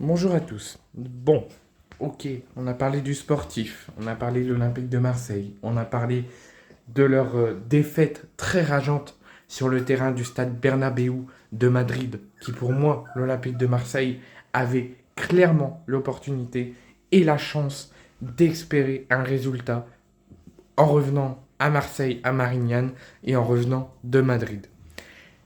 Bonjour à tous. Bon, ok, on a parlé du sportif, on a parlé de l'Olympique de Marseille, on a parlé de leur défaite très rageante sur le terrain du stade Bernabéu de Madrid, qui pour moi, l'Olympique de Marseille, avait clairement l'opportunité et la chance d'espérer un résultat en revenant à Marseille, à Marignane et en revenant de Madrid.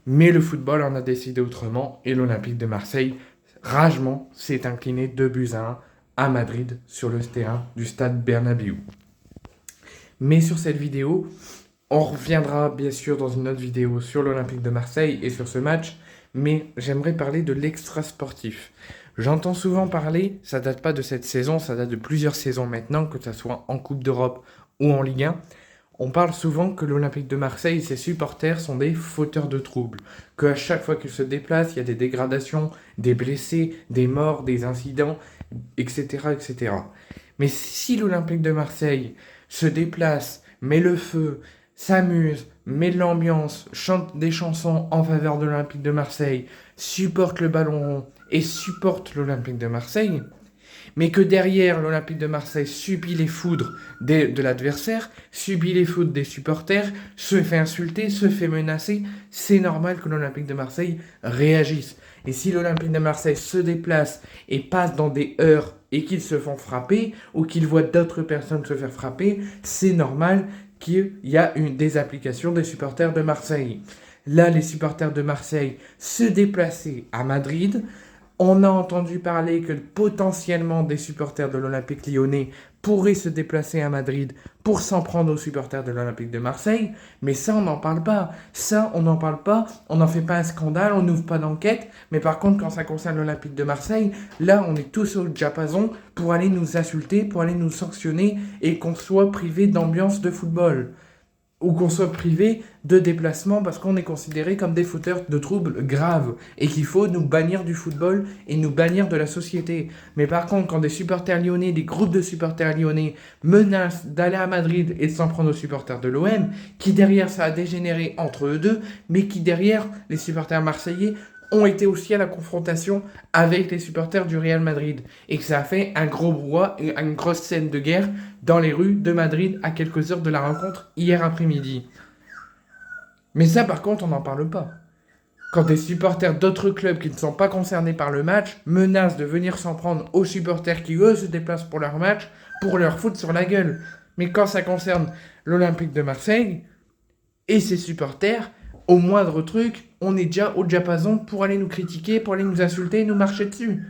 Mais le football en a décidé autrement et l'Olympique de Marseille, ragement, s'est incliné 2 buts à 1 à Madrid sur le terrain du stade Bernabéu. Mais sur cette vidéo, on reviendra bien sûr dans une autre vidéo sur l'Olympique de Marseille et sur ce match, mais j'aimerais parler de l'extra sportif. J'entends souvent parler, ça date pas de cette saison, ça date de plusieurs saisons maintenant, que ce soit en Coupe d'Europe ou en Ligue 1. On parle souvent que l'Olympique de Marseille et ses supporters sont des fauteurs de troubles, qu'à chaque fois qu'ils se déplacent, il y a des dégradations, des blessés, des morts, des incidents, etc. etc. Mais si l'Olympique de Marseille se déplace, met le feu, s'amuse, met de l'ambiance, chante des chansons en faveur de l'Olympique de Marseille, supporte le ballon rond et supporte l'Olympique de Marseille, mais que derrière l'Olympique de Marseille subit les foudres de l'adversaire, subit les foudres des supporters, se fait insulter, se fait menacer, c'est normal que l'Olympique de Marseille réagisse. Et si l'Olympique de Marseille se déplace et passe dans des heurts et qu'ils se font frapper, ou qu'ils voient d'autres personnes se faire frapper, c'est normal qu'il y a des applications des supporters de Marseille. Là, les supporters de Marseille se déplaçaient à Madrid. On a entendu parler que potentiellement des supporters de l'Olympique lyonnais pourraient se déplacer à Madrid pour s'en prendre aux supporters de l'Olympique de Marseille, mais ça on n'en parle pas. Ça on n'en parle pas, on n'en fait pas un scandale, on n'ouvre pas d'enquête, mais par contre quand ça concerne l'Olympique de Marseille, là on est tous au diapason pour aller nous insulter, pour aller nous sanctionner et qu'on soit privé d'ambiance de football ou qu'on soit privé de déplacement parce qu'on est considéré comme des fauteurs de troubles graves et qu'il faut nous bannir du football et nous bannir de la société. Mais par contre, quand des supporters lyonnais, des groupes de supporters lyonnais menacent d'aller à Madrid et de s'en prendre aux supporters de l'OM, qui derrière ça a dégénéré entre eux deux, mais qui derrière les supporters marseillais ont été aussi à la confrontation avec les supporters du Real Madrid et que ça a fait un gros brouhaha, une grosse scène de guerre dans les rues de Madrid à quelques heures de la rencontre hier après-midi. Mais ça par contre on n'en parle pas. Quand des supporters d'autres clubs qui ne sont pas concernés par le match menacent de venir s'en prendre aux supporters qui eux se déplacent pour leur match pour leur foutre sur la gueule. Mais quand ça concerne l'Olympique de Marseille et ses supporters, au moindre truc, on est déjà au diapason pour aller nous critiquer, pour aller nous insulter, nous marcher dessus.